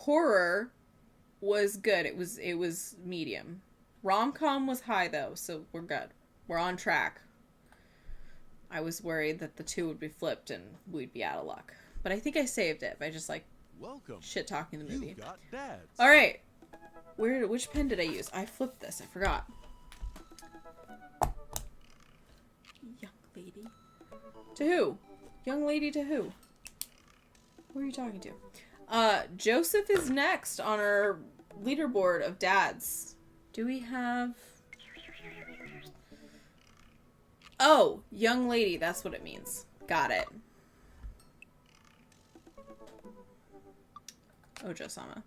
Horror was good. It was medium. Rom-com was high though, so we're good. We're on track. I was worried that the two would be flipped and we'd be out of luck. But I think I saved it by just like Welcome. shit talking the movie. You've got dads. All right. Which pen did I use? I flipped this. I forgot. Young lady. To who? Young lady to who? Who are you talking to? Joseph is next on our leaderboard of dads. Do we have... Oh, young lady. That's what it means. Got it. Ojo-sama.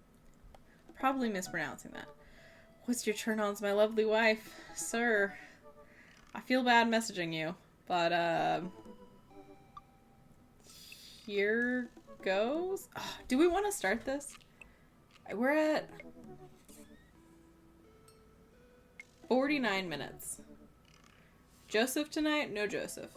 Probably mispronouncing that. What's your turn-ons, my lovely wife? Sir. I feel bad messaging you, but, here goes. Oh, do we want to start this? We're at 49 minutes. Joseph tonight? No Joseph.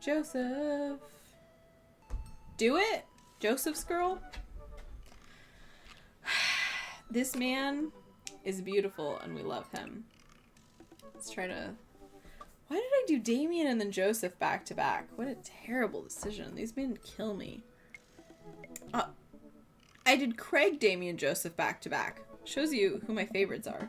Joseph. Do it? Joseph's girl? This man is beautiful and we love him. Let's try to... Why did I do Damien and then Joseph back to back? What a terrible decision. These men kill me. I did Craig, Damien, Joseph back to back. Shows you who my favorites are.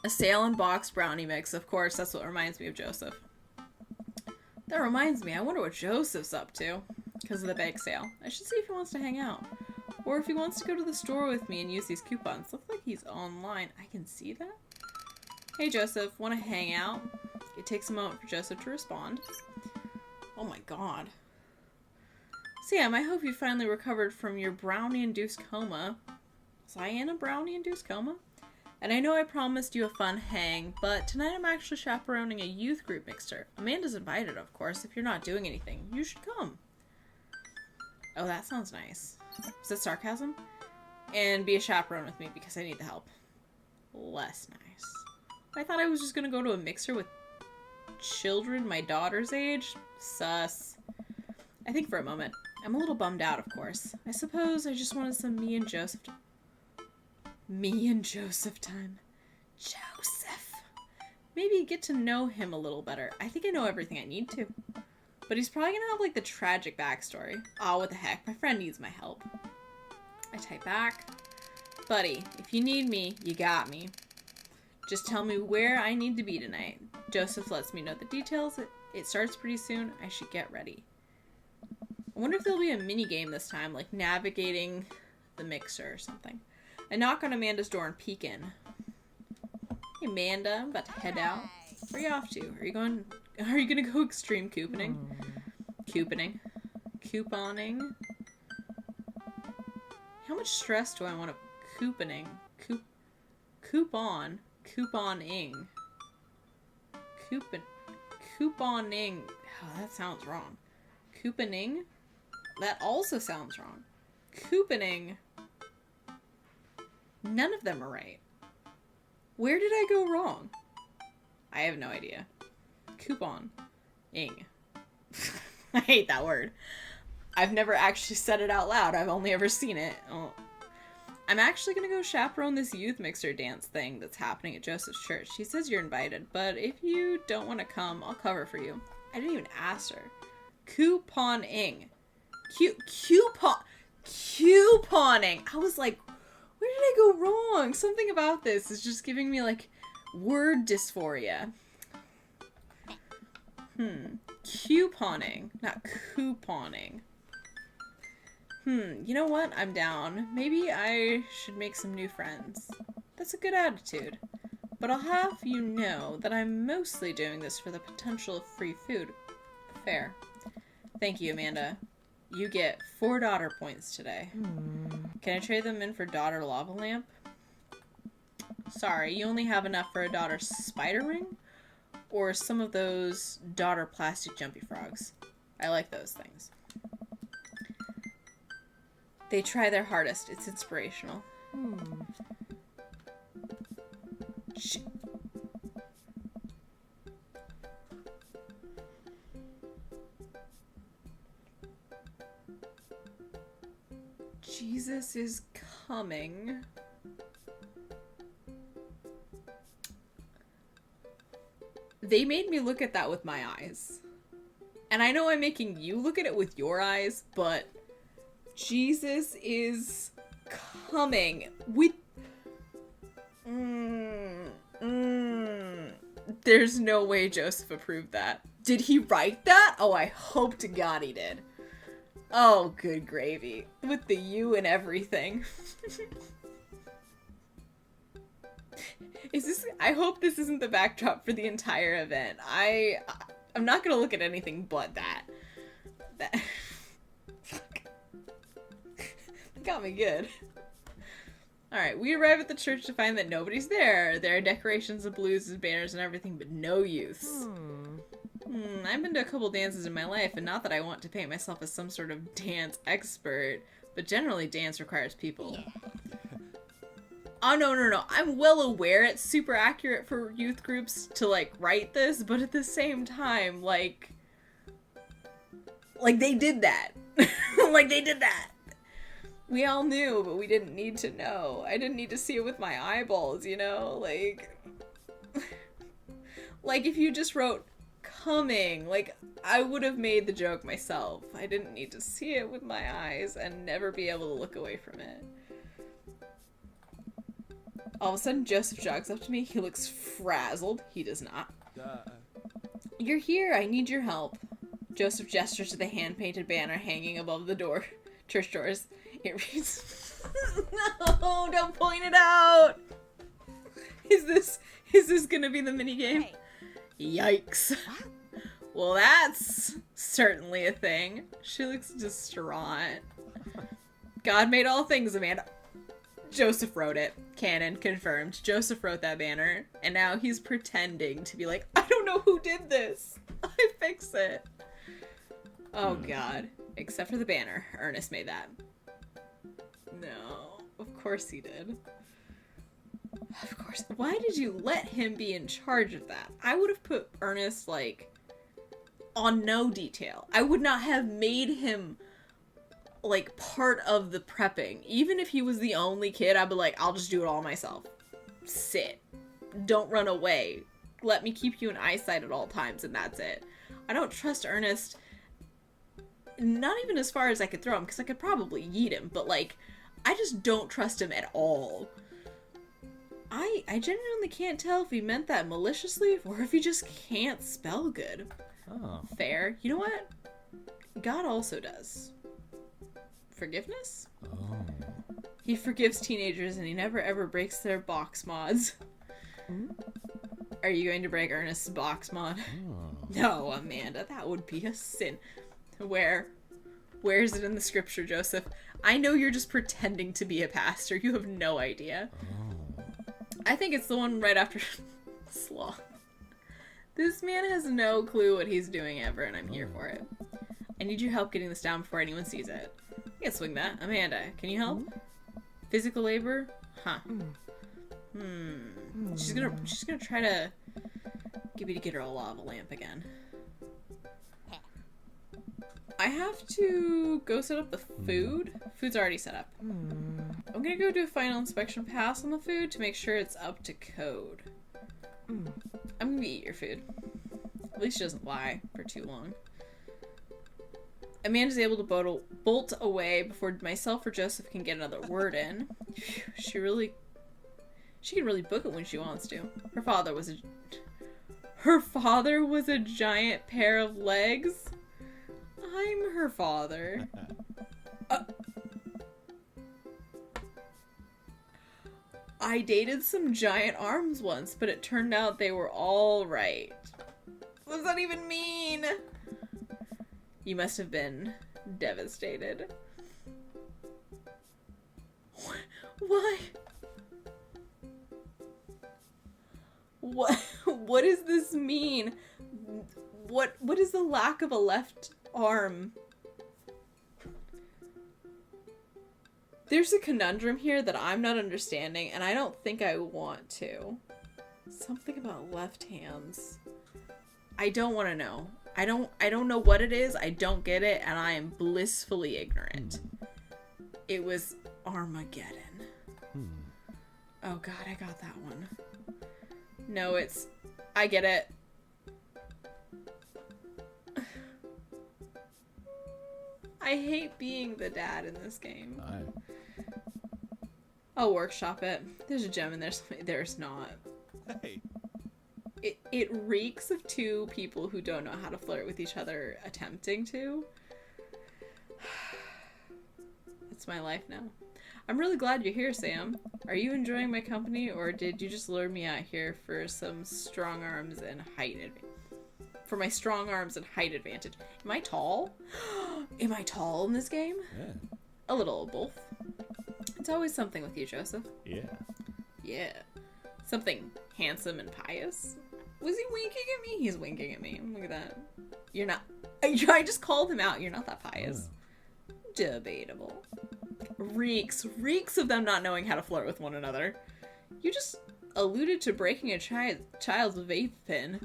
A sale and box brownie mix. Of course, that's what reminds me of Joseph. That reminds me, I wonder what Joseph's up to. Because of the bake sale. I should see if he wants to hang out. Or if he wants to go to the store with me and use these coupons. Looks like he's online. I can see that? Hey Joseph, want to hang out? It takes a moment for Joseph to respond. Oh my god. Sam, I hope you finally recovered from your brownie-induced coma. Was I in a brownie-induced coma? And I know I promised you a fun hang, but tonight I'm actually chaperoning a youth group mixer. Amanda's invited, of course. If you're not doing anything, you should come. Oh, that sounds nice. Is that sarcasm? And be a chaperone with me because I need the help. Less nice. I thought I was just gonna go to a mixer with children my daughter's age. Sus. I think for a moment. I'm a little bummed out, of course. I suppose I just wanted some me and Joseph time. Joseph. Maybe get to know him a little better. I think I know everything I need to. But he's probably gonna have, like, the tragic backstory. Aw, what the heck. My friend needs my help. I type back. Buddy, if you need me, you got me. Just tell me where I need to be tonight. Joseph lets me know the details. It starts pretty soon. I should get ready. I wonder if there'll be a mini game this time, like navigating the mixer or something. I knock on Amanda's door and peek in. Hey Amanda, I'm about to head out. Where are you off to? Are you gonna go extreme couponing? Couponing? How much stress do I want to couponing? Couponing. Couponing. Oh, that sounds wrong. Couponing? That also sounds wrong. Couponing. None of them are right. Where did I go wrong? I have no idea. Couponing. I hate that word. I've never actually said it out loud. I've only ever seen it. Oh. I'm actually gonna go chaperone this youth mixer dance thing that's happening at Joseph's church. She says you're invited, but if you don't want to come, I'll cover for you. I didn't even ask her. Couponing. Couponing. I was like, where did I go wrong? Something about this is just giving me, like, word dysphoria. Couponing. Not couponing. You know what? I'm down. Maybe I should make some new friends. That's a good attitude. But I'll have you know that I'm mostly doing this for the potential of free food. Fair. Thank you, Amanda. You get 4 daughter points today. Can I trade them in for daughter lava lamp? Sorry, you only have enough for a daughter spider ring? Or some of those daughter plastic jumpy frogs. I like those things. They try their hardest. It's inspirational. Jesus is coming. They made me look at that with my eyes. And I know I'm making you look at it with your eyes, but Jesus is coming with... There's no way Joseph approved that. Did he write that? Oh, I hope to God he did. Oh, good gravy. With the U and everything. Is this... I hope this isn't the backdrop for the entire event. I'm not gonna look at anything but that. Fuck. That got me good. Alright, we arrive at the church to find that nobody's there. There are decorations of blues and banners and everything, but no youths. I've been to a couple dances in my life, and not that I want to paint myself as some sort of dance expert, but generally dance requires people. Oh, no. I'm well aware it's super accurate for youth groups to, like, write this, but at the same time, like they did that. Like, they did that. We all knew, but we didn't need to know. I didn't need to see it with my eyeballs, you know? Like, like if you just wrote coming, like, I would have made the joke myself. I didn't need to see it with my eyes and never be able to look away from it. All of a sudden, Joseph jogs up to me. He looks frazzled. He does not. You're here. I need your help. Joseph gestures to the hand-painted banner hanging above the door. Church doors. It reads... No, don't point it out! Is this gonna be the minigame? Hey. Yikes. Well, that's certainly a thing. She looks distraught. God made all things, Amanda. Joseph wrote it. Canon confirmed. Joseph wrote that banner, and now he's pretending to be like, I don't know who did this. I fix it. Oh God. Except for the banner. Ernest made that. No. Of course he did. Of course. Why did you let him be in charge of that? I would have put Ernest, like, on no detail. I would not have made him, like, part of the prepping. Even if he was the only kid, I'd be like, I'll just do it all myself. Sit. Don't run away. Let me keep you in eyesight at all times, and that's it. I don't trust Ernest, not even as far as I could throw him, because I could probably yeet him, but, like, I just don't trust him at all. I genuinely can't tell if he meant that maliciously, or if he just can't spell good. Oh. Fair. You know what? God also does. Forgiveness? Oh. He forgives teenagers and he never ever breaks their box mods. Are you going to break Ernest's box mod? Oh. No, Amanda, that would be a sin. Where is it in the scripture, Joseph? I know you're just pretending to be a pastor. You have no idea. Oh. I think it's the one right after Sloth. This man has no clue what he's doing ever, and I'm here for it. I need your help getting this down before anyone sees it. I can swing that. Amanda, can you help? Physical labor? Huh. She's gonna try to get her a lava lamp again. I have to go set up the food. Food's already set up. I'm gonna go do a final inspection pass on the food to make sure it's up to code. I'm gonna eat your food. At least she doesn't lie for too long. Amanda's able to bolt away before myself or Joseph can get another word in. Phew, she can really book it when she wants to. Her father was a giant pair of legs. I'm her father. I dated some giant arms once, but it turned out they were all right. What does that even mean? You must have been devastated. Why? What does this mean? What is the lack of a left arm? There's a conundrum here that I'm not understanding, and I don't think I want to. Something about left hands. I don't want to know. I don't know what it is. I don't get it, and I am blissfully ignorant. It was Armageddon. Oh god, I got that one. No, it's... I get it. I hate being the dad in this game. I'll workshop it. There's a gem in there. There's not. Hey. It reeks of two people who don't know how to flirt with each other attempting to. It's my life now. I'm really glad you're here, Sam. Are you enjoying my company, or did you just lure me out here for some strong arms and height advantage? For my strong arms and height advantage. Am I tall? Am I tall in this game? Yeah. A little of both. It's always something with you, Joseph. Yeah. Yeah. Something handsome and pious. Was he winking at me? He's winking at me. Look at that. You're not... I just called him out. You're not that pious. Oh. Debatable. Reeks of them not knowing how to flirt with one another. You just alluded to breaking a child's vape pen.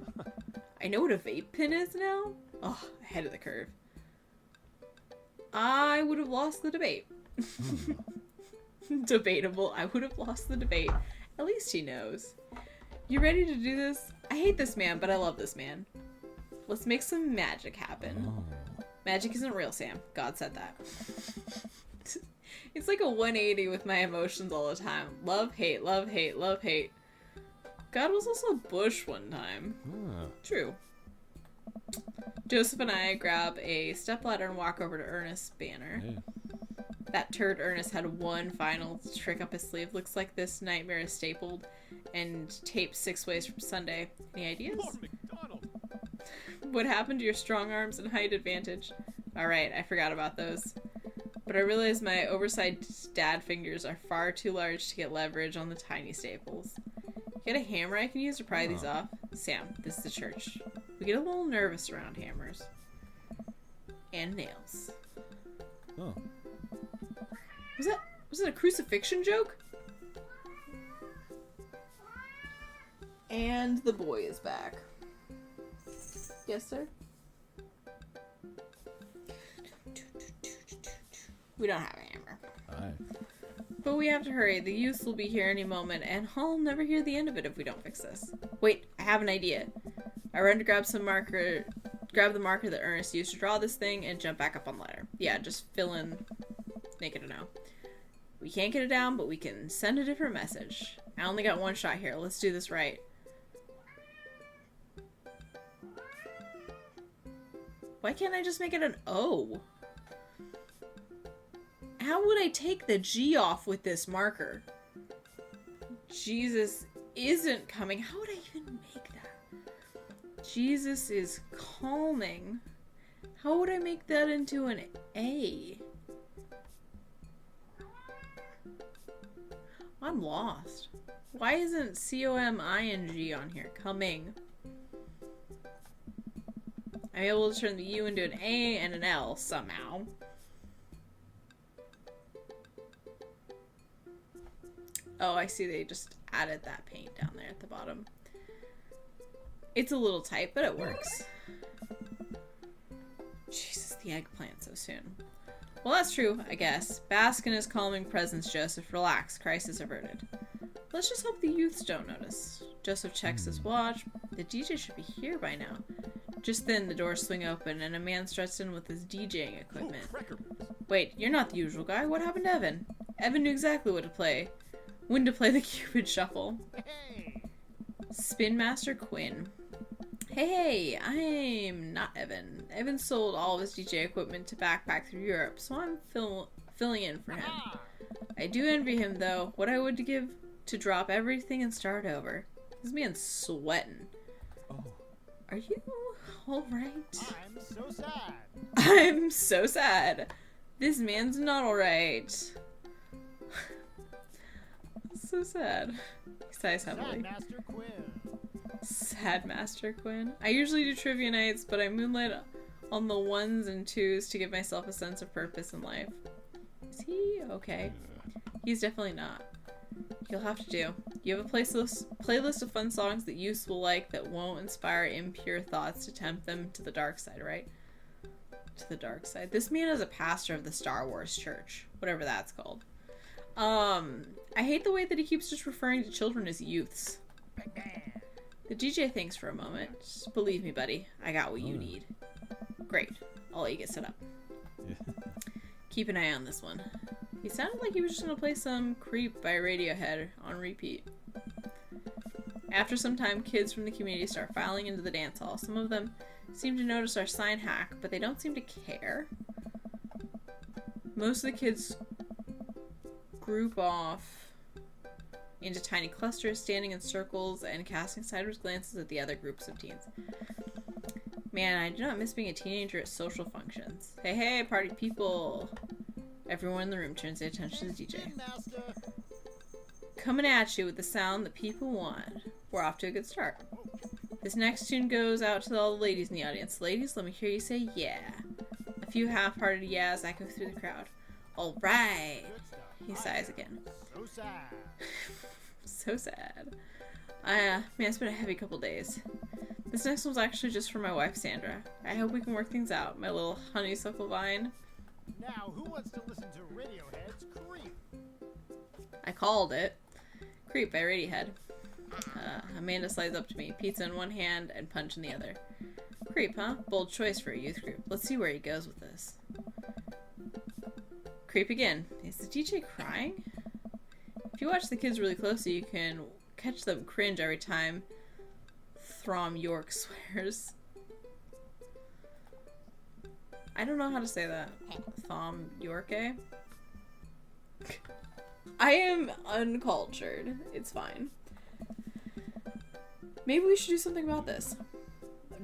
I know what a vape pen is now. Oh, ahead of the curve. I would have lost the debate. Debatable. I would have lost the debate. At least he knows. You ready to do this? I hate this man, but I love this man. Let's make some magic happen. Oh. Magic isn't real, Sam. God said that. It's like a 180 with my emotions all the time. Love, hate, love, hate, love, hate. God was also Bush one time. Oh. True. Joseph and I grab a stepladder and walk over to Ernest's banner. Yeah. That turd Ernest had one final trick up his sleeve. Looks like this nightmare is stapled and taped 6 ways from Sunday. Any ideas? Lord McDonald. What happened to your strong arms and height advantage? Alright, I forgot about those. But I realize my oversized dad fingers are far too large to get leverage on the tiny staples. Get a hammer I can use to pry these off? Sam, this is the church. We get a little nervous around hammers. And nails. Oh. Was it a crucifixion joke? And the boy is back. Yes, sir? We don't have a hammer. Alright. But we have to hurry. The youths will be here any moment, and I'll never hear the end of it if we don't fix this. Wait, I have an idea. I run to grab the marker that Ernest used to draw this thing, and jump back up on the ladder. Yeah, just fill in naked or no. We can't get it down, but we can send a different message. I only got one shot here. Let's do this right. Why can't I just make it an O? How would I take the G off with this marker? Jesus isn't coming. How would I even make that? Jesus is calming. How would I make that into an A? I'm lost. Why isn't C-O-M-I-N-G on here? Coming. I'm able to turn the U into an A and an L somehow. Oh, I see they just added that paint down there at the bottom. It's a little tight, but it works. Jesus, the eggplant so soon. Well, that's true, I guess. Bask in his calming presence, Joseph. Relax. Crisis averted. Let's just hope the youths don't notice. Joseph checks his watch. The DJ should be here by now. Just then, the doors swing open, and a man struts in with his DJing equipment. Wait, you're not the usual guy. What happened to Evan? Evan knew exactly what to play. When to play the Cupid Shuffle. Spin Master Quinn. Hey, I'm not Evan. Evan sold all of his DJ equipment to backpack through Europe, so I'm filling in for him. I do envy him, though. What I would give to drop everything and start over. This man's sweating. Oh. Are you alright? I'm so sad. I'm so sad. This man's not alright. So sad. He sighs heavily. Sad Master Quinn. Sad Master Quinn. I usually do trivia nights, but I moonlight on the 1s and 2s to give myself a sense of purpose in life. Is he okay? He's definitely not. You'll have to do. You have a playlist of fun songs that youths will like that won't inspire impure thoughts to tempt them to the dark side, right? To the dark side. This man is a pastor of the Star Wars Church. Whatever that's called. I hate the way that he keeps just referring to children as youths. The DJ thinks for a moment. Just believe me, buddy. I got what you need. Great. I'll let you get set up. Yeah. Keep an eye on this one. He sounded like he was just gonna play some Creep by Radiohead on repeat. After some time, kids from the community start filing into the dance hall. Some of them seem to notice our sign hack, but they don't seem to care. Most of the kids group off into tiny clusters, standing in circles and casting sideways glances at the other groups of teens. Man, I do not miss being a teenager at social functions. Hey, hey, party people! Everyone in the room turns their attention to the DJ. Spin Master. Coming at you with the sound that people want. We're off to a good start. This next tune goes out to all the ladies in the audience. Ladies, let me hear you say yeah. A few half-hearted yeahs echo through the crowd. All right. Good stuff. He sighs again. So sad. So sad. Man, it's been a heavy couple days. This next one's actually just for my wife, Sandra. I hope we can work things out, my little honeysuckle vine. Now, who wants to listen to Radiohead's Creep? I called it. Creep by Radiohead. Amanda slides up to me, pizza in one hand and punch in the other. Creep, huh? Bold choice for a youth group. Let's see where he goes with this. Creep again. Is the DJ crying? If you watch the kids really closely, you can catch them cringe every time Throm York swears. I don't know how to say that. Thom York, eh? I am uncultured. It's fine. Maybe we should do something about this.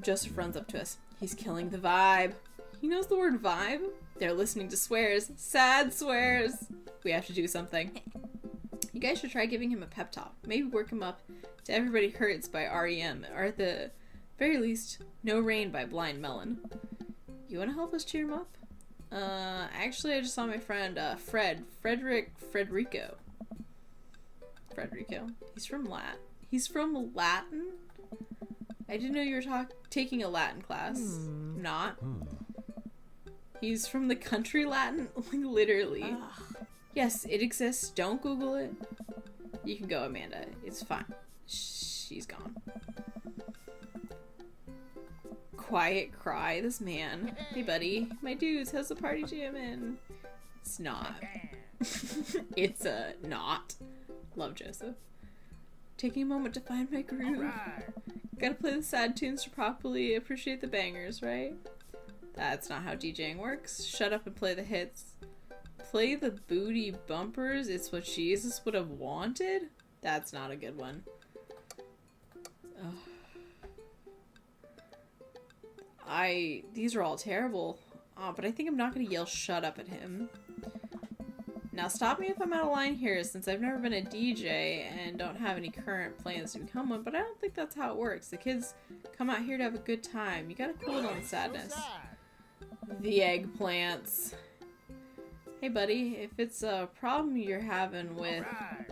Joseph runs up to us. He's killing the vibe. He knows the word vibe. They're listening to swears. Sad swears. We have to do something. You guys should try giving him a pep talk. Maybe work him up to Everybody Hurts by R.E.M. or at the very least, No Rain by Blind Melon. You want to help us cheer him up? Actually, I just saw my friend, Frederico. He's from Latin? I didn't know you were taking a Latin class. Not. He's from the country Latin? Like, literally. Yes, it exists. Don't Google it. You can go, Amanda. It's fine. She's gone. Quiet cry, this man. Hey, buddy. My dudes, how's the party jamming? It's not. It's not. Love Joseph. Taking a moment to find my groove. Alright. Gotta play the sad tunes to properly appreciate the bangers, right? That's not how DJing works. Shut up and play the hits. Play the booty bumpers. It's what Jesus would have wanted? That's not a good one. Ugh. These are all terrible. But I think I'm not gonna yell shut up at him. Now stop me if I'm out of line here, since I've never been a DJ and don't have any current plans to become one, but I don't think that's how it works. The kids come out here to have a good time. You gotta cool down the sadness. So sad. The eggplants. Hey buddy, if it's a problem you're having with... Alright.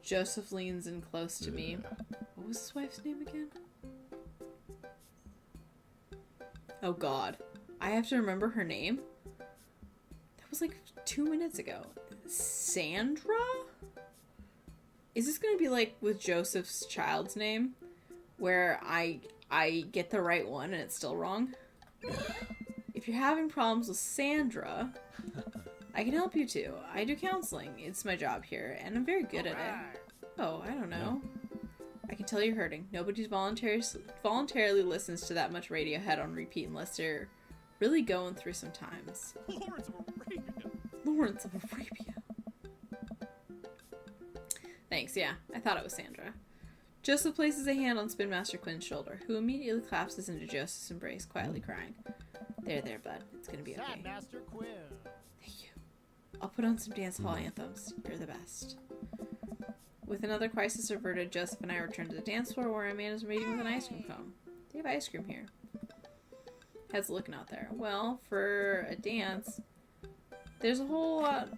Joseph leans in close to me. What was his wife's name again? Oh god. I have to remember her name? That was like 2 minutes ago. Sandra? Is this gonna be like with Joseph's child's name? Where I get the right one and it's still wrong? If you're having problems with Sandra, I can help you too. I do counseling. It's my job here, and I'm very good at it. Alright. Oh, I don't know. I can tell you're hurting. Nobody voluntarily listens to that much Radiohead on repeat unless they're really going through some times. Lawrence of Arabia. Lawrence of Arabia. Thanks, yeah. I thought it was Sandra. Joseph places a hand on Spin Master Quinn's shoulder, who immediately collapses into Joseph's embrace, quietly crying. There, bud. It's gonna be okay. Sad Master Quinn. Thank you. I'll put on some dance hall anthems. You're the best. With another crisis averted, Joseph and I return to the dance floor where Amanda's meeting with an ice cream cone. They have ice cream here. How's it looking out there? Well, for a dance, there's not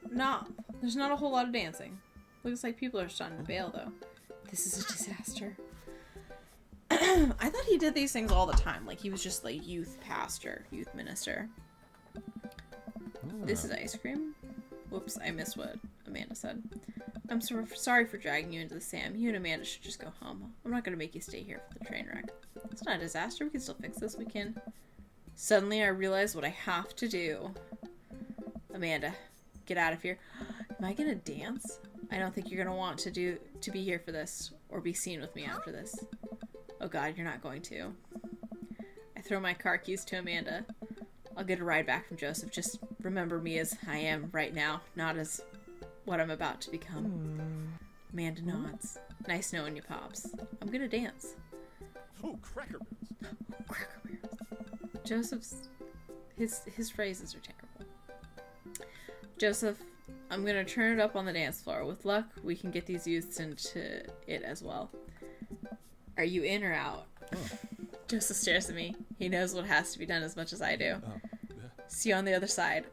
a whole lot of dancing. Looks like people are starting to bail, though. This is a disaster. I thought he did these things all the time. Like, he was just, like, youth pastor, youth minister. This is ice cream. Whoops, I missed what Amanda said. I'm sorry for dragging you into the Sam. You and Amanda should just go home. I'm not going to make you stay here for the train wreck. It's not a disaster. We can still fix this. We can. Suddenly, I realize what I have to do. Amanda, get out of here. Am I going to dance? I don't think you're going to want to be here for this or be seen with me after this. Oh God, you're not going to. I throw my car keys to Amanda. I'll get a ride back from Joseph. Just remember me as I am right now, not as what I'm about to become. Amanda nods. Nice knowing you, Pops. I'm gonna dance. Oh, Cracker Barrels. Cracker Barrels. Joseph's... His phrases are terrible. Joseph, I'm gonna turn it up on the dance floor. With luck, we can get these youths into it as well. Are you in or out? Oh. Joseph stares at me. He knows what has to be done as much as I do. Oh, yeah. See you on the other side.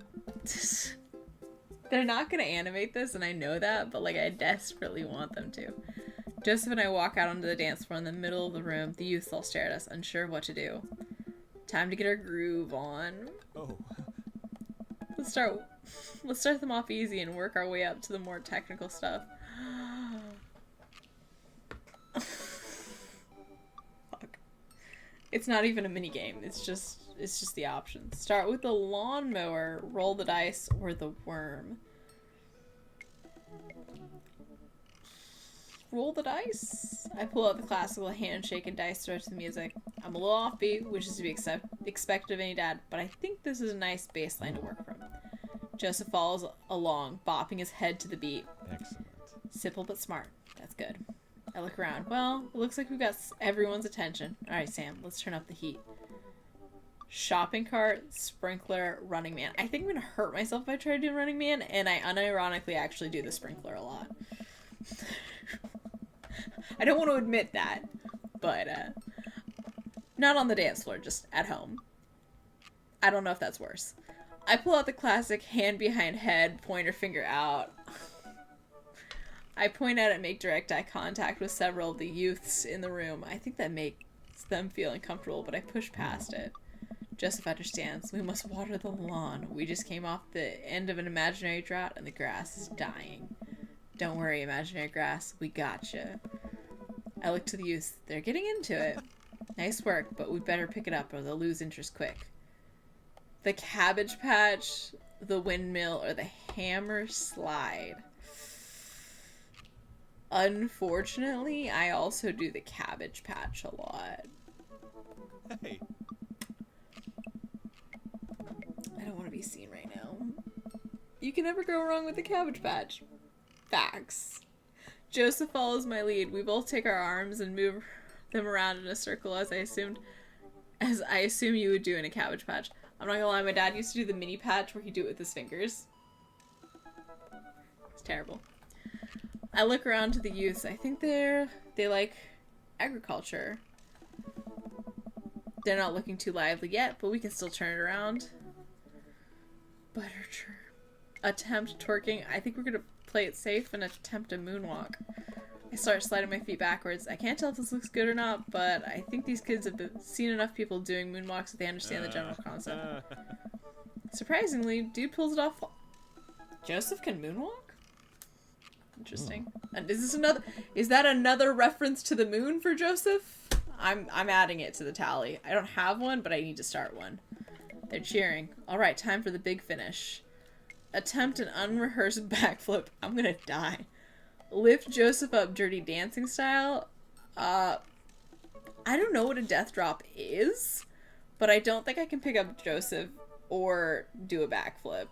They're not going to animate this, and I know that, but, like, I desperately want them to. Joseph and I walk out onto the dance floor in the middle of the room. The youths all stare at us, unsure of what to do. Time to get our groove on. Oh. Let's start them off easy and work our way up to the more technical stuff. Fuck. It's not even a mini game. It's just the options. Start with the lawnmower, roll the dice, or the worm. Roll the dice. I pull out the classical handshake and dice throw to the music. I'm a little offbeat, which is to be expected of any dad, but I think this is a nice baseline to work from. Joseph follows along, bopping his head to the beat. Excellent. Simple but smart. That's good. I look around. Well, it looks like we've got everyone's attention. Alright, Sam, let's turn up the heat. Shopping cart, sprinkler, Running Man. I think I'm gonna hurt myself if I try to do Running Man, and I unironically actually do the sprinkler a lot. I don't want to admit that, but not on the dance floor, just at home. I don't know if that's worse. I pull out the classic hand behind head, pointer finger out. I point out and make direct eye contact with several of the youths in the room. I think that makes them feel uncomfortable, but I push past it. Joseph understands. We must water the lawn. We just came off the end of an imaginary drought and the grass is dying. Don't worry, imaginary grass. We gotcha. I look to the youths. They're getting into it. Nice work, but we better pick it up or they'll lose interest quick. The Cabbage Patch, the windmill, or the hammer slide. Unfortunately, I also do the Cabbage Patch a lot. Hey. I don't want to be seen right now. You can never go wrong with the Cabbage Patch. Facts. Joseph follows my lead. We both take our arms and move them around in a circle as I assume you would do in a Cabbage Patch. I'm not gonna lie, my dad used to do the mini patch where he'd do it with his fingers. It's terrible. I look around to the youths. I think they like agriculture. They're not looking too lively yet, but we can still turn it around. Butter churn. Attempt twerking. I think we're gonna play it safe and attempt a moonwalk. I start sliding my feet backwards. I can't tell if this looks good or not, but I think these kids have seen enough people doing moonwalks that they understand the general concept. Surprisingly, dude pulls it off. Joseph can moonwalk? Interesting. And is that another reference to the moon for Joseph? I'm adding it to the tally. I don't have one, but I need to start one. They're cheering. Alright, time for the big finish. Attempt an unrehearsed backflip. I'm gonna die. Lift Joseph up Dirty Dancing style. I don't know what a death drop is, but I don't think I can pick up Joseph or do a backflip.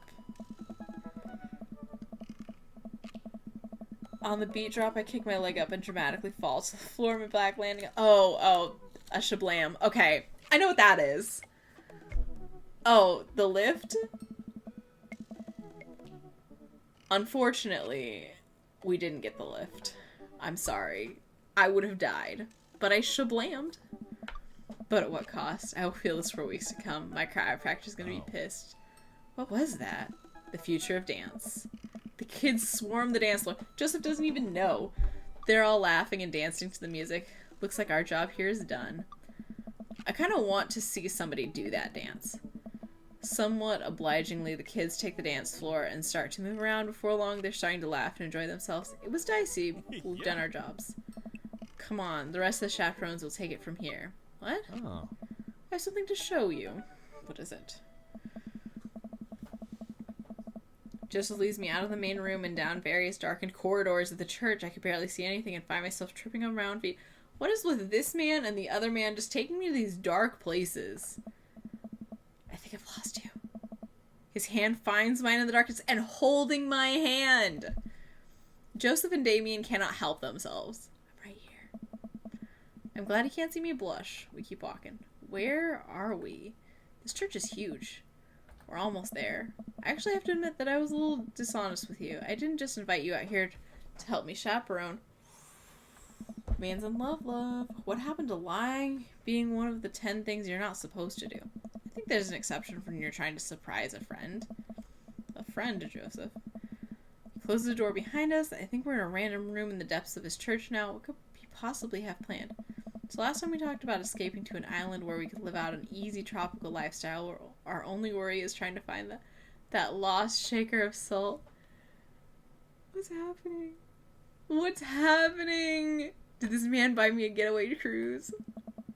On the beat drop, I kick my leg up and dramatically fall to the floor of my black landing. Oh, a shablam. Okay, I know what that is. Oh, the lift? Unfortunately, we didn't get the lift. I'm sorry. I would have died. But I shablammed. But at what cost? I will feel this for weeks to come. My chiropractor's gonna be pissed. What was that? The future of dance. The kids swarm the dance floor. Joseph doesn't even know. They're all laughing and dancing to the music. Looks like our job here is done. I kind of want to see somebody do that dance. Somewhat obligingly, the kids take the dance floor and start to move around. Before long, they're starting to laugh and enjoy themselves. It was dicey, but we've done our jobs. Come on, the rest of the chaperones will take it from here. What? Oh. I have something to show you. What is it? Joseph leads me out of the main room and down various darkened corridors of the church. I could barely see anything and find myself tripping on my own feet. What is with this man and the other man just taking me to these dark places? I think I've lost you. His hand finds mine in the darkness and holding my hand. Joseph and Damien cannot help themselves. I'm right here. I'm glad he can't see me blush. We keep walking. Where are we? This church is huge. We're almost there. I actually have to admit that I was a little dishonest with you. I didn't just invite you out here to help me chaperone. Man's in love, love. What happened to lying being one of the 10 things you're not supposed to do? I think there's an exception when you're trying to surprise a friend. A friend to Joseph. He closes the door behind us. I think we're in a random room in the depths of his church now. What could he possibly have planned? So last time we talked about escaping to an island where we could live out an easy tropical lifestyle where our only worry is trying to find that lost shaker of salt. What's happening? What's happening? Did this man buy me a getaway cruise?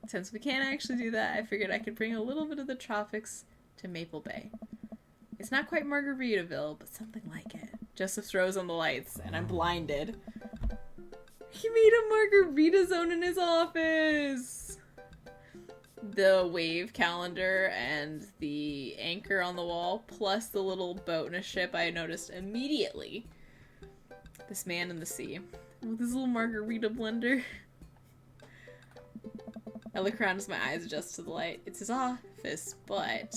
Since we can't actually do that, I figured I could bring a little bit of the tropics to Maple Bay. It's not quite Margaritaville, but something like it. Joseph throws on the lights, and I'm blinded. He made a margarita zone in his office! The wave calendar and the anchor on the wall, plus the little boat and a ship I noticed immediately. This man in the sea. With his little margarita blender. I look around as my eyes adjust to the light. It's his office, but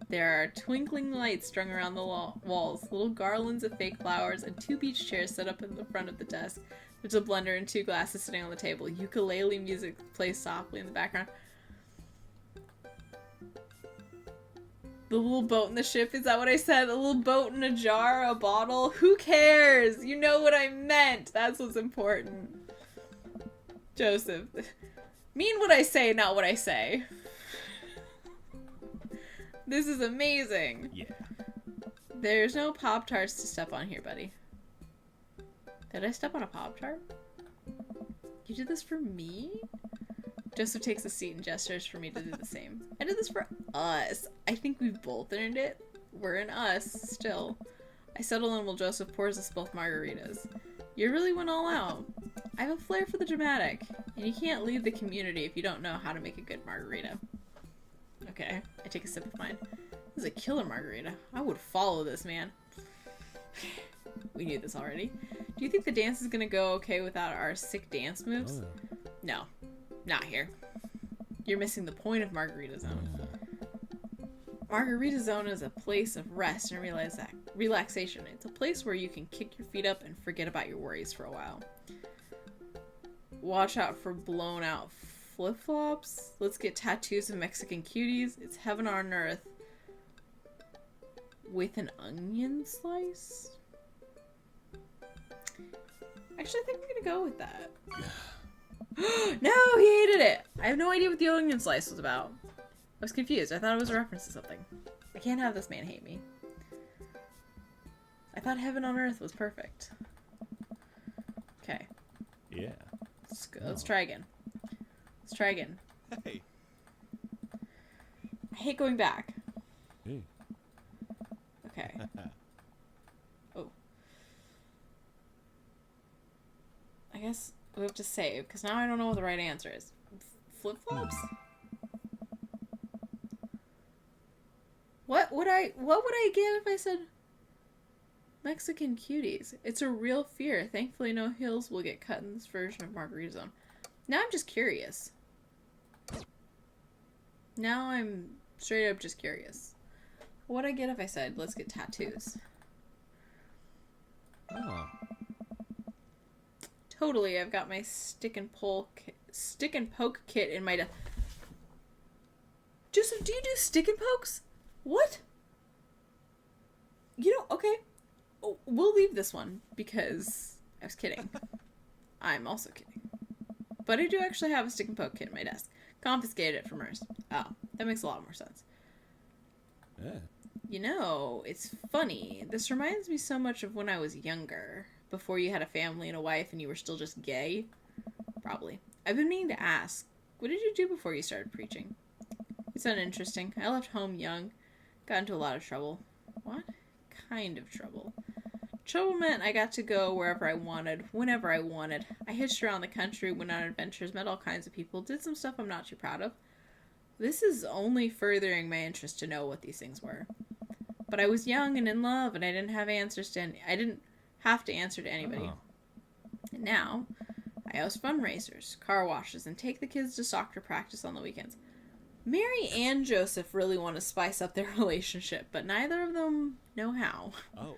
there are twinkling lights strung around the walls, little garlands of fake flowers, and 2 beach chairs set up in the front of the desk. There's a blender and 2 glasses sitting on the table. Ukulele music plays softly in the background. The little boat in the ship, is that what I said? A little boat in a jar, a bottle? Who cares? You know what I meant. That's what's important. Joseph. Mean what I say, not what I say. This is amazing. Yeah. There's no Pop-Tarts to step on here, buddy. Did I step on a Pop-Tart? You did this for me? Joseph takes a seat and gestures for me to do the same. I did this for us. I think we've both earned it. We're in us, still. I settle in while Joseph pours us both margaritas. You really went all out. I have a flair for the dramatic, and you can't lead the community if you don't know how to make a good margarita. Okay, I take a sip of mine. This is a killer margarita. I would follow this man. We knew this already. Do you think the dance is gonna go okay without our sick dance moves? Oh. No. Not here. You're missing the point of Margarita Zone. Margarita Zone is a place of rest and relaxation. It's a place where you can kick your feet up and forget about your worries for a while. Watch out for blown out flip-flops. Let's get tattoos of Mexican cuties. It's heaven on earth. With an onion slice? Actually, I think I'm gonna go with that. No, he hated it! I have no idea what the onion slice was about. I was confused. I thought it was a reference to something. I can't have this man hate me. I thought heaven on earth was perfect. Okay. Yeah. Let's go. Let's try again. Let's try again. Hey. I hate going back. Hey. Okay. Oh. I guess we have to save, because now I don't know what the right answer is. Flip-flops? What would I get if I said Mexican cuties? It's a real fear. Thankfully no heels will get cut in this version of Margarita Zone. Now I'm just curious. Now I'm straight up just curious. What would I get if I said, let's get tattoos? Oh. Totally, I've got my stick and poke kit in my Joseph, do you do stick and pokes? What? You know, okay. Oh, we'll leave this one because I was kidding. I'm also kidding. But I do actually have a stick and poke kit in my desk. Confiscated it from hers. Oh, that makes a lot more sense. Yeah. You know, it's funny. This reminds me so much of when I was younger. Before you had a family and a wife and you were still just gay. Probably. I've been meaning to ask, what did you do before you started preaching? It's uninteresting. I left home young. Got into a lot of trouble. What? Kind of trouble. Trouble meant I got to go wherever I wanted, whenever I wanted. I hitched around the country, went on adventures, met all kinds of people, did some stuff I'm not too proud of. This is only furthering my interest to know what these things were. But I was young and in love, and I didn't have answers to I didn't have to answer to anybody. Oh. And now, I host fundraisers, car washes, and take the kids to soccer practice on the weekends. Mary and Joseph really want to spice up their relationship, but neither of them know how. Oh.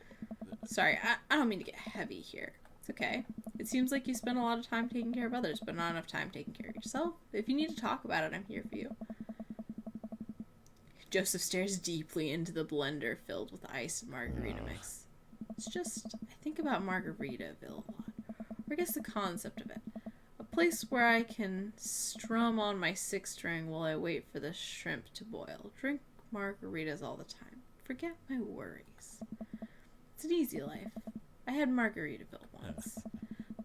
Sorry, I don't mean to get heavy here. It's okay. It seems like you spend a lot of time taking care of others, but not enough time taking care of yourself. If you need to talk about it, I'm here for you. Joseph stares deeply into the blender filled with ice and margarita mix. It's just, I think about Margaritaville a lot. Or I guess the concept of it. A place where I can strum on my sixth string while I wait for the shrimp to boil. Drink margaritas all the time. Forget my worries. It's an easy life. I had Margaritaville once.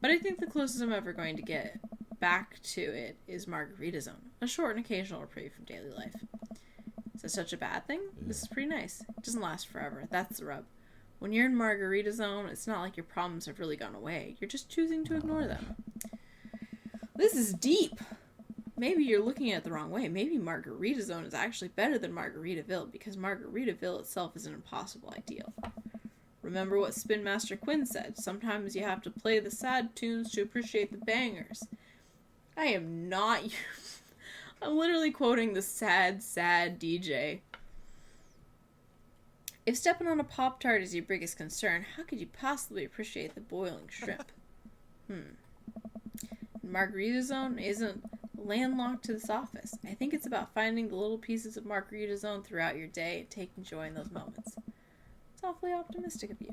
But I think the closest I'm ever going to get back to it is Margarita Zone. A short and occasional reprieve from daily life. Is that such a bad thing? This is pretty nice. It doesn't last forever. That's the rub. When you're in Margarita Zone, it's not like your problems have really gone away. You're just choosing to ignore them. This is deep. Maybe you're looking at it the wrong way. Maybe Margarita Zone is actually better than Margaritaville because Margaritaville itself is an impossible ideal. Remember what Spin Master Quinn said. Sometimes you have to play the sad tunes to appreciate the bangers. I am not... I'm literally quoting the sad DJ. If stepping on a Pop-Tart is your biggest concern, how could you possibly appreciate the boiling shrimp? Margarita Zone isn't landlocked to this office. I think it's about finding the little pieces of Margarita Zone throughout your day and taking joy in those moments. It's awfully optimistic of you.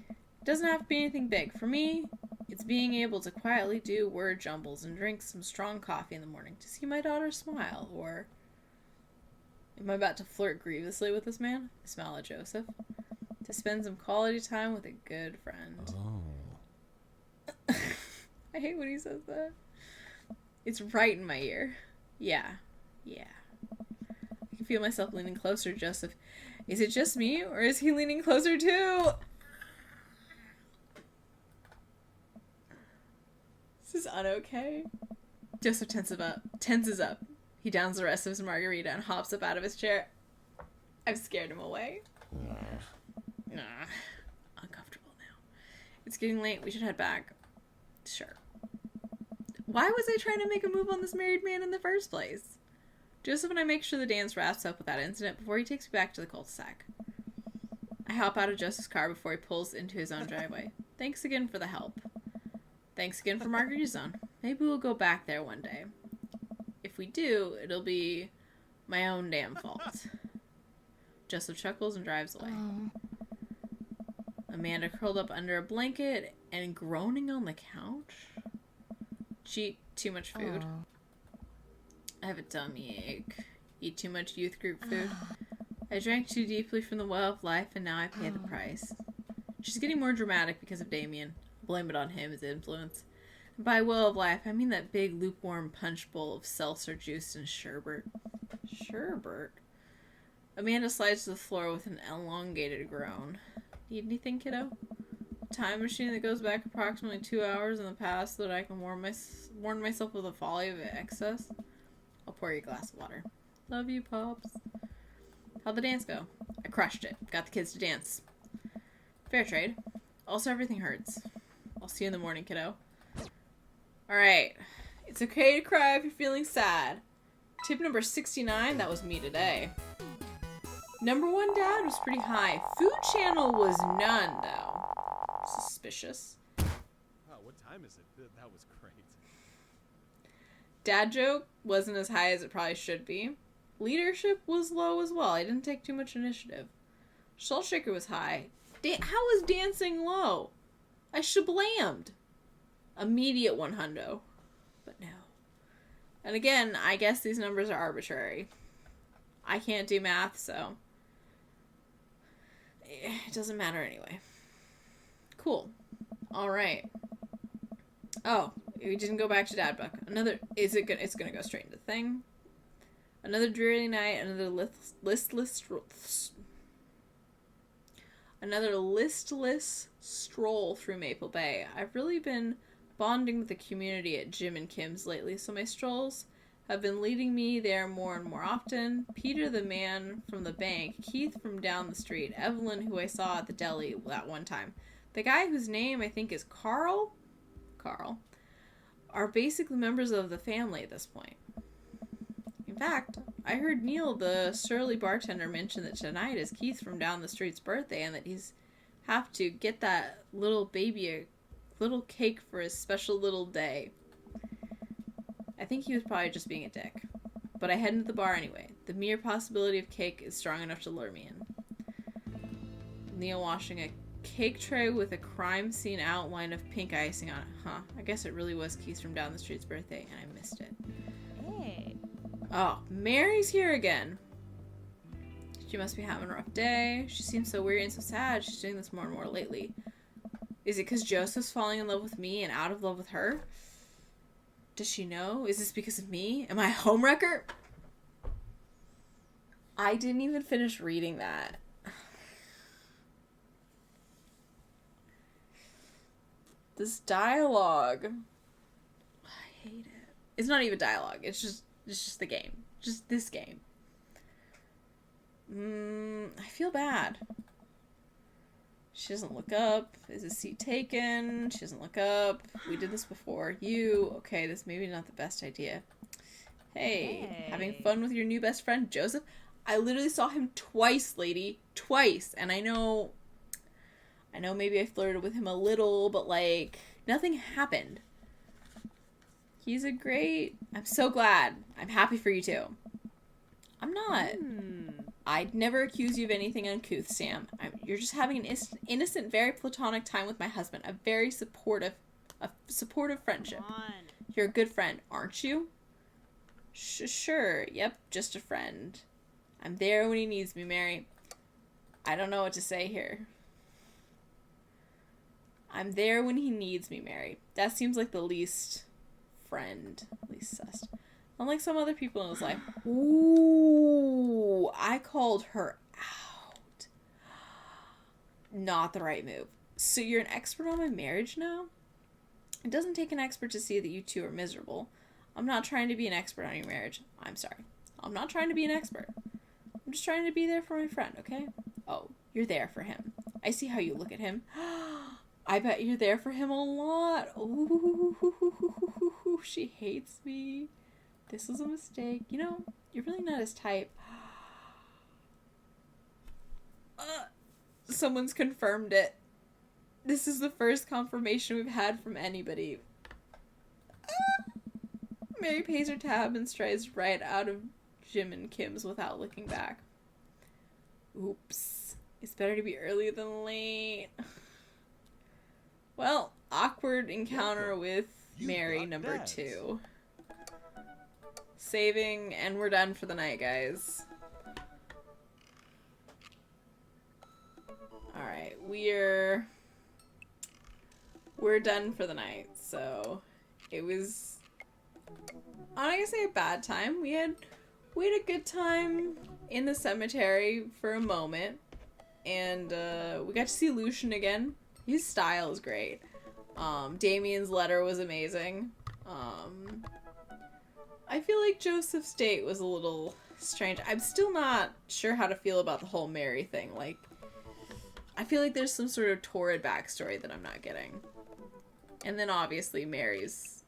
It doesn't have to be anything big. For me, it's being able to quietly do word jumbles and drink some strong coffee in the morning to see my daughter smile, or... Am I about to flirt grievously with this man? I smile at Joseph. To spend some quality time with a good friend. Oh. I hate when he says that. It's right in my ear. Yeah. I can feel myself leaning closer, Joseph. Is it just me, or is he leaning closer too? This is un-okay. Joseph tenses up. He downs the rest of his margarita and hops up out of his chair. I've scared him away. Nah. Uncomfortable now. It's getting late. We should head back. Sure. Why was I trying to make a move on this married man in the first place? Joseph and I make sure the dance wraps up with that incident before he takes me back to the cul-de-sac. I hop out of Joseph's car before he pulls into his own driveway. Thanks again for the help. Thanks again for Margarita Zone. Maybe we'll go back there one day. If we do, it'll be my own damn fault. Joseph chuckles and drives away. Amanda curled up under a blanket and groaning on the couch. She ate too much food. I have a tummy ache. Eat too much youth group food. I drank too deeply from the well of life, and now I pay the price. She's getting more dramatic because of Damien. Blame it on him, his influence. And by well of life, I mean that big lukewarm punch bowl of seltzer juice and sherbet. Sherbet? Amanda slides to the floor with an elongated groan. Need anything, kiddo? A time machine that goes back approximately 2 hours in the past so that I can warn myself of the folly of excess? I'll pour you a glass of water. Love you, Pops. How'd the dance go? I crushed it. Got the kids to dance. Fair trade. Also, everything hurts. I'll see you in the morning, kiddo. Alright. It's okay to cry if you're feeling sad. Tip number 69, that was me today. Number 1 dad was pretty high. Food Channel was none, though. Suspicious. Wow, what time is it? That was great. Dad joke wasn't as high as it probably should be. Leadership was low as well. I didn't take too much initiative. Salt Shaker was high. How is dancing low? I shablammed. Immediate 100. But no. And again, I guess these numbers are arbitrary. I can't do math, so it doesn't matter anyway. Cool. Alright. Oh, we didn't go back to Dad Book. It's gonna go straight into the thing. Another dreary night, another listless stroll through Maple Bay. I've really been bonding with the community at Jim and Kim's lately, so my strolls have been leading me there more and more often. Peter, the man from the bank, Keith from down the street, Evelyn, who I saw at the deli that one time, the guy whose name I think is Carl, are basically members of the family at this point. In fact, I heard Neil, the surly bartender, mention that tonight is Keith from down the street's birthday and that he's have to get that little baby a little cake for his special little day. I think he was probably just being a dick. But I head into the bar anyway. The mere possibility of cake is strong enough to lure me in. Neil washing a cake tray with a crime scene outline of pink icing on it. Huh. I guess it really was Keith from down the street's birthday and I missed it. Hey. Oh, Mary's here again. She must be having a rough day. She seems so weary and so sad. She's doing this more and more lately. Is it because Joseph's falling in love with me and out of love with her? Does she know? Is this because of me? Am I a homewrecker? I didn't even finish reading that. This dialogue. I hate it. It's not even dialogue. It's just the game. Just this game. I feel bad. She doesn't look up. Is his seat taken? She doesn't look up. We did this before. You. Okay, this may be not the best idea. Hey, having fun with your new best friend, Joseph? I literally saw him twice, lady. Twice. And I know maybe I flirted with him a little, but, like, nothing happened. He's a great... I'm so glad. I'm happy for you, too. I'm not. I'd never accuse you of anything uncouth, Sam. You're just having an innocent, very platonic time with my husband. A very supportive friendship. Come on. You're a good friend, aren't you? Sure. Yep, just a friend. I'm there when he needs me, Mary. I don't know what to say here. I'm there when he needs me, Mary. That seems like the least friend, least sussed. Unlike some other people in his life. Ooh, I called her out. Not the right move. So you're an expert on my marriage now? It doesn't take an expert to see that you two are miserable. I'm not trying to be an expert on your marriage. I'm sorry. I'm not trying to be an expert. I'm just trying to be there for my friend, okay? Oh, you're there for him. I see how you look at him. I bet you're there for him a lot. Ooh, she hates me. This was a mistake. You know, you're really not his type. Someone's confirmed it. This is the first confirmation we've had from anybody. Mary pays her tab and strides right out of Jim and Kim's without looking back. Oops. It's better to be early than late. Well, awkward encounter with Mary number 2. Saving, and we're done for the night, guys. Alright, we're done for the night, so it was, I'm not gonna say a bad time. We had a good time in the cemetery for a moment, and we got to see Lucian again. His style is great. Damien's letter was amazing. I feel like Joseph's date was a little strange. I'm still not sure how to feel about the whole Mary thing. Like, I feel like there's some sort of torrid backstory that I'm not getting. And then obviously Mary's...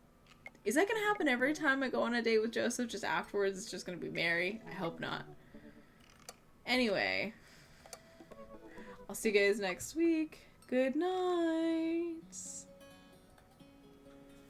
Is that gonna happen every time I go on a date with Joseph? Just afterwards it's just gonna be Mary? I hope not. Anyway. I'll see you guys next week. Good night.